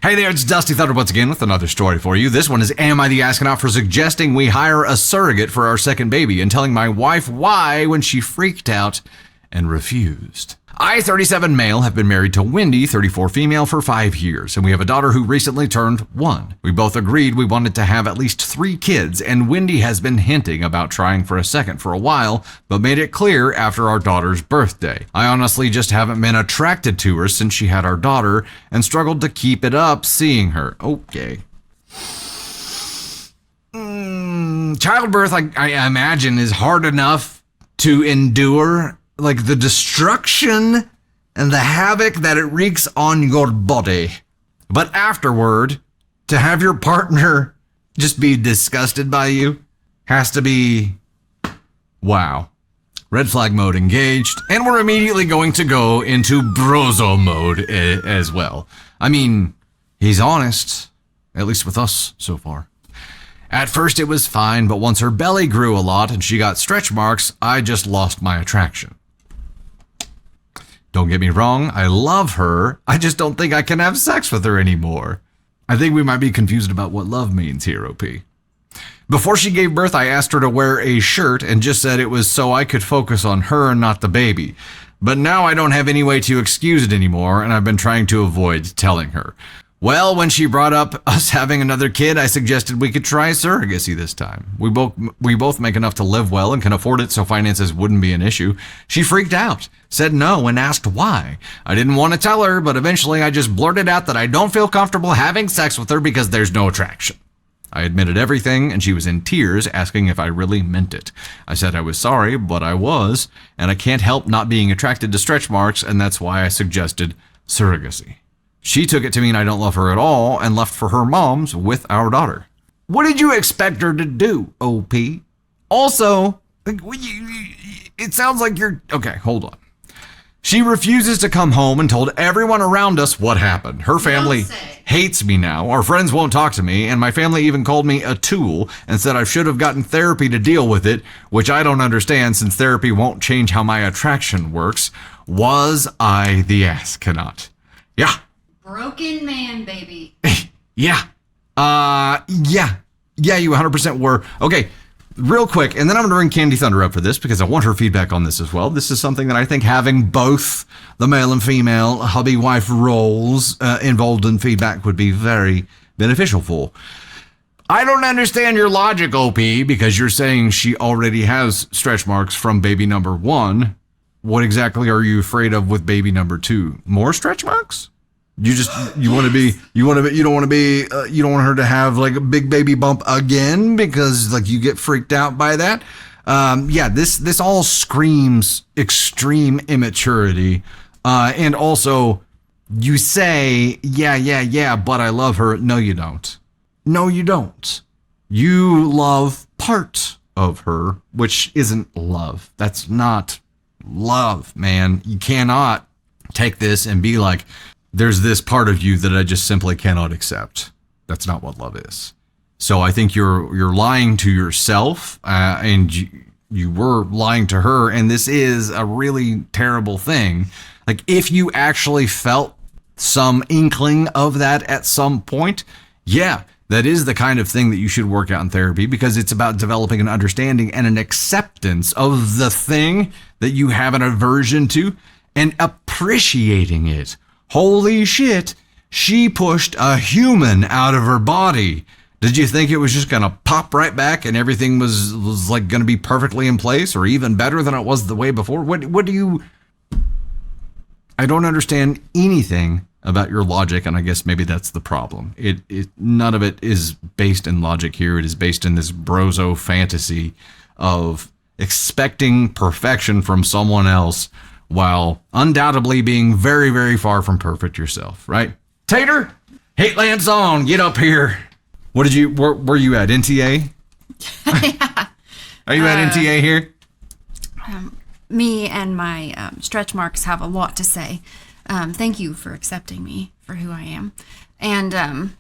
Hey there, it's Dusty Thunder once again with another story for you. This one is Am I the Astronaut for suggesting we hire a surrogate for our second baby and telling my wife why when she freaked out and refused. I, 37 male, have been married to Wendy, 34 female, for 5 years, and we have a daughter who recently turned 1. We both agreed we wanted to have at least 3 kids, and Wendy has been hinting about trying for a second for a while, but made it clear after our daughter's birthday. I honestly just haven't been attracted to her since she had our daughter and struggled to keep it up seeing her. Okay. Childbirth, I imagine, is hard enough to endure. Like the destruction and the havoc that it wreaks on your body. But afterward, to have your partner just be disgusted by you has to be, wow. Red flag mode engaged, and we're immediately going to go into brozo mode as well. I mean, he's honest, at least with us so far. At first it was fine, but once her belly grew a lot and she got stretch marks, I just lost my attraction. Don't get me wrong, I love her. I just don't think I can have sex with her anymore. I think we might be confused about what love means here, OP. Before she gave birth, I asked her to wear a shirt and just said it was so I could focus on her and not the baby. But now I don't have any way to excuse it anymore, and I've been trying to avoid telling her. Well, when she brought up us having another kid, I suggested we could try surrogacy this time. We both make enough to live well and can afford it, so finances wouldn't be an issue. She freaked out, said no, and asked why. I didn't want to tell her, but eventually I just blurted out that I don't feel comfortable having sex with her because there's no attraction. I admitted everything, and she was in tears, asking if I really meant it. I said I was sorry, but I was, and I can't help not being attracted to stretch marks, and that's why I suggested surrogacy. She took it to mean I don't love her at all and left for her mom's with our daughter. What did you expect her to do, OP? Also, it sounds like you're... Okay, hold on. She refuses to come home and told everyone around us what happened. Her family hates me now. Our friends won't talk to me, and my family even called me a tool and said I should have gotten therapy to deal with it, which I don't understand since therapy won't change how my attraction works. Was I the astronaut? Yeah. Broken man, baby. Yeah, you 100% were. Okay, real quick, and then I'm going to bring Candy Thunder up for this because I want her feedback on this as well. This is something that I think having both the male and female hubby-wife roles involved in feedback would be very beneficial for. I don't understand your logic, OP, because you're saying she already has stretch marks from baby number 1. What exactly are you afraid of with baby number 2? More stretch marks? You don't want her to have like a big baby bump again because like you get freaked out by that. This all screams extreme immaturity. And also you say, yeah, but I love her. No, you don't. No, you don't. You love part of her, which isn't love. That's not love, man. You cannot take this and be like, there's this part of you that I just simply cannot accept. That's not what love is. So I think you're lying to yourself, and you were lying to her, and this is a really terrible thing. Like, if you actually felt some inkling of that at some point, yeah, that is the kind of thing that you should work out in therapy, because it's about developing an understanding and an acceptance of the thing that you have an aversion to and appreciating it. Holy shit, she pushed a human out of her body. Did you think it was just going to pop right back and everything was like going to be perfectly in place or even better than it was the way before? What do you... I don't understand anything about your logic, and I guess maybe that's the problem. None of it is based in logic here. It is based in this brozo fantasy of expecting perfection from someone else while undoubtedly being very, very far from perfect yourself, right? Tater, Hate Land Song, get up here. Where you at, NTA? Yeah. Are you at NTA here? Me and my stretch marks have a lot to say. Thank you for accepting me for who I am. And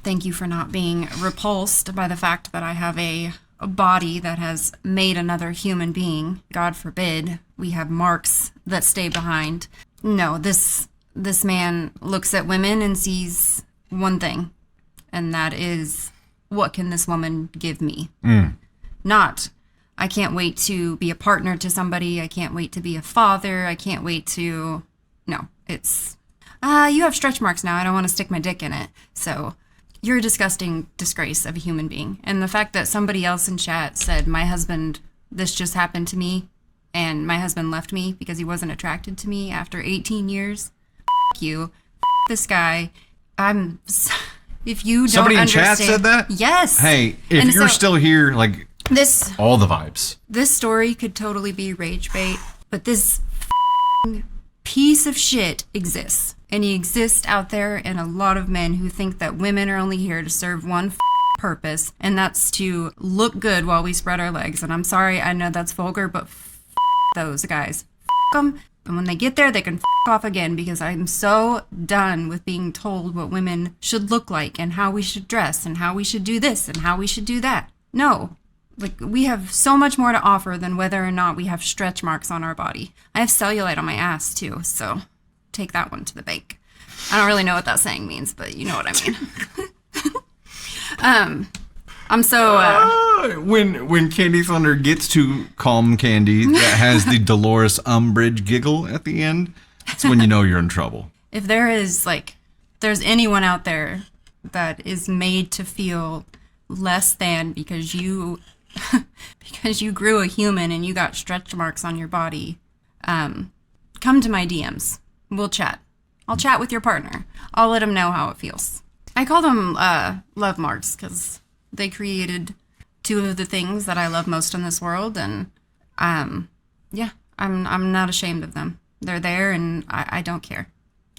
thank you for not being repulsed by the fact that I have a body that has made another human being. God forbid we have marks that stay behind. No, this man looks at women and sees one thing, And that is, what can this woman give me? Not, I can't wait to be a partner to somebody. I can't wait to be a father. I can't wait to, no, it's, you have stretch marks now. I don't want to stick my dick in it. So you're a disgusting disgrace of a human being. And the fact that somebody else in chat said, my husband, this just happened to me, and my husband left me because he wasn't attracted to me after 18 years. F you. F this guy. If you don't Somebody in understand, chat said that? Yes. Hey, if And you're so, still here, like, all the vibes. this story could totally be rage bait, but this piece of shit exists. And he exists out there, and a lot of men who think that women are only here to serve one purpose, and that's to look good while we spread our legs. And I'm sorry, I know that's vulgar, but those guys. Them. And when they get there, they can off again, because I'm so done with being told what women should look like and how we should dress and how we should do this and how we should do that. No. Like, we have so much more to offer than whether or not we have stretch marks on our body. I have cellulite on my ass, too, so take that one to the bank. I don't really know what that saying means, but you know what I mean. I'm so... When Candy Thunder gets to calm Candy that has the Dolores Umbridge giggle at the end, that's when you know you're in trouble. If there is, like, there's anyone out there that is made to feel less than because you grew a human and you got stretch marks on your body, come to my DMs. We'll chat. I'll chat with your partner. I'll let him know how it feels. I call them love marks because they created two of the things that I love most in this world, and yeah, I'm not ashamed of them. They're there, and I don't care.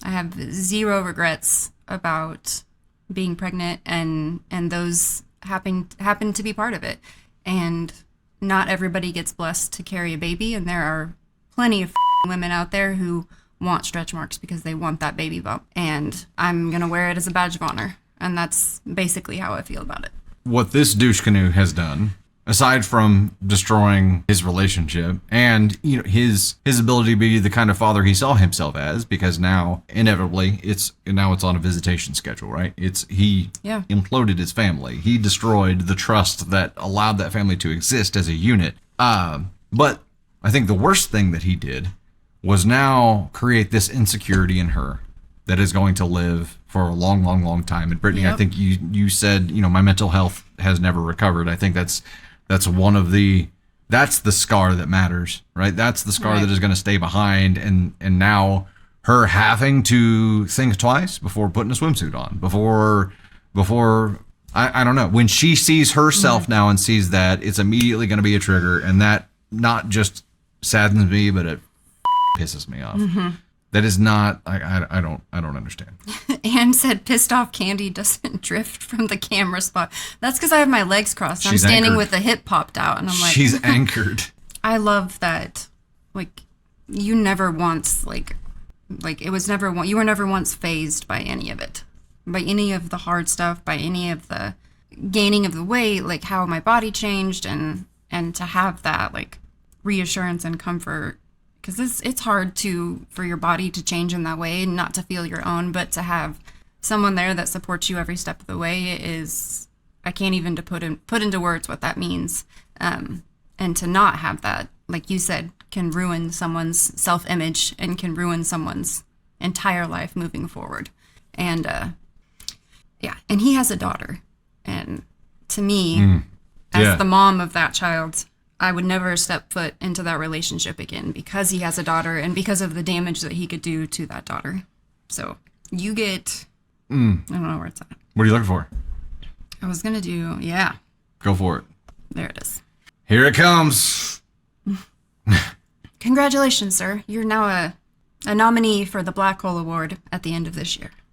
I have zero regrets about being pregnant, and those happen to be part of it. And not everybody gets blessed to carry a baby, and there are plenty of women out there who want stretch marks because they want that baby bump, and I'm gonna wear it as a badge of honor, and that's basically how I feel about it. What this douche canoe has done, aside from destroying his relationship and his ability to be the kind of father he saw himself as, because now inevitably it's on a visitation schedule, right? He imploded his family. He destroyed the trust that allowed that family to exist as a unit. But I think the worst thing that he did was now create this insecurity in her that is going to live for a long, long, long time. And Brittany, I think you said, my mental health has never recovered. I think that's the scar that matters, right? That's the scar that is going to stay behind. And now her having to think twice before putting a swimsuit on, before I don't know, when she sees herself now and sees that, it's immediately going to be a trigger. And that not just saddens me, but it pisses me off. That is not, I don't understand. Anne said pissed off Candy doesn't drift from the camera spot. That's because I have my legs crossed. She's I'm standing anchored. with the hip popped out, and I'm like... She's anchored. I love that, like, you never once, you were never once fazed by any of it. By any of the hard stuff, by any of the gaining of the weight, like how my body changed, and to have that, like, reassurance and comfort. Because it's hard for your body to change in that way and not to feel your own, but to have someone there that supports you every step of the way is, I can't even put into words what that means. And to not have that, like you said, can ruin someone's self-image and can ruin someone's entire life moving forward. And and he has a daughter. And to me, as the mom of that child, I would never step foot into that relationship again because he has a daughter and because of the damage that he could do to that daughter. So you get, I don't know where it's at. What are you looking for? I was going to do, Go for it. there it is. Here it comes. Congratulations, sir. You're now a nominee for the Black Hole Award at the end of this year.